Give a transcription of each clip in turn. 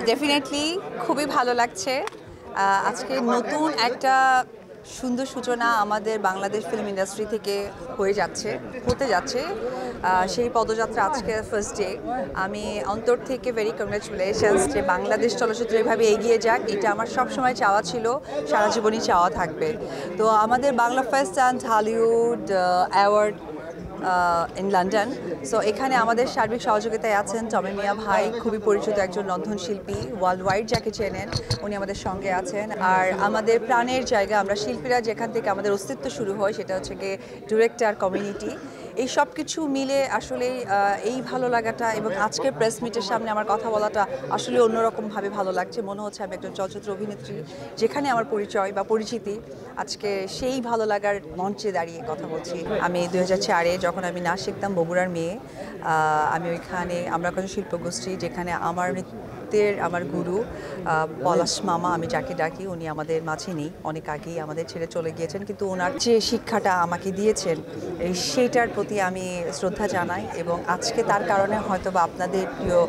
Definitely খুবই ভালো লাগছে। আজকে নতুন একটা সুন্দর সূচনা আমাদের বাংলাদেশ ফিল্ম ইন্ডাস্ট্রি থেকে হতে যাচ্ছে। সেই পদযাত্রা আজকে ফার্স্ট ডে। আমি অন্তর থেকে ভেরি কংগ্রাচুলেশনস যে বাংলাদেশ চলচ্চিত্র এভাবে এগিয়ে যাক, এটা আমার সবসময় চাওয়া ছিল, সারা জীবনই চাওয়া থাকবে। তো আমাদের Bangla first and Hollywood award in London. So এখানে আমাদের সার্বিক সহযোগিতায় আছেন টমি মিয়া ভাই, খুবই পরিচিত একজন রন্ধনশিল্পী, ওয়ার্ল্ড ওয়াইড যাকে চেনেন, উনি আমাদের সঙ্গে আছেন। আর আমাদের প্রাণের জায়গা, আমরা শিল্পীরা যেখান থেকে আমাদের অস্তিত্ব শুরু হয় সেটা হচ্ছে গিয়ে ডিরেক্টর কমিউনিটি। এই সব কিছু মিলে আসলে এই ভালো লাগাটা এবং আজকের প্রেস মিটের সামনে আমার কথা বলাটা আসলে অন্যরকমভাবে ভালো লাগছে। মনে হচ্ছে আমি একজন চলচ্চিত্র অভিনেত্রী, যেখানে আমার পরিচয় বা পরিচিতি, আজকে সেই ভালো লাগার মঞ্চে দাঁড়িয়ে কথা বলছি। আমি 2004-এ যখন আমি নাচ শিখতাম, বগুড়ার মেয়ে, আমি ওইখানে আমরা কিছু শিল্পগোষ্ঠী, যেখানে আমার আমার গুরু পলাশ মামা, আমি যাকে ডাকি, উনি আমাদের মাঝে নেই, অনেক আগেই আমাদের ছেড়ে চলে গিয়েছেন, কিন্তু ওনার যে শিক্ষাটা আমাকে দিয়েছেন সেইটার প্রতি আমি শ্রদ্ধা জানাই। এবং আজকে তার কারণে হয়তো বা আপনাদের প্রিয়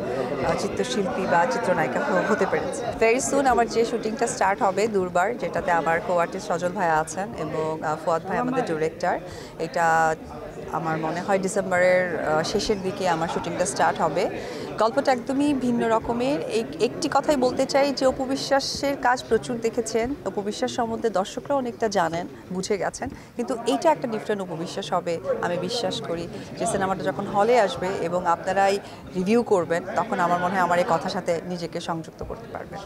চিত্রশিল্পী বা চিত্রনায়িকা হতে পেরেছে। ভেরি সুন আমার যে শুটিংটা স্টার্ট হবে দুর্বার, যেটাতে আমার কো আর্টিস্ট সজল ভাই আছেন এবং ফুয়াদ ভাই আমাদের ডিরেক্টর, এটা আমার মনে হয় ডিসেম্বরের শেষের দিকে আমার শুটিংটা স্টার্ট হবে। গল্পটা একদমই ভিন্ন রকমের। একটি কথাই বলতে চাই যে অপু বিশ্বাসের কাজ প্রচুর দেখেছেন, অপু বিশ্বাস সম্বন্ধে দর্শকরা অনেকটা জানেন, বুঝে গেছেন, কিন্তু এইটা একটা ডিফারেন্ট অপু বিশ্বাস হবে আমি বিশ্বাস করি। যে সিনেমাটা যখন হলে আসবে এবং আপনারাই রিভিউ করবেন, তখন আমার মনে হয় আমার এই কথার সাথে নিজেকে সংযুক্ত করতে পারবেন।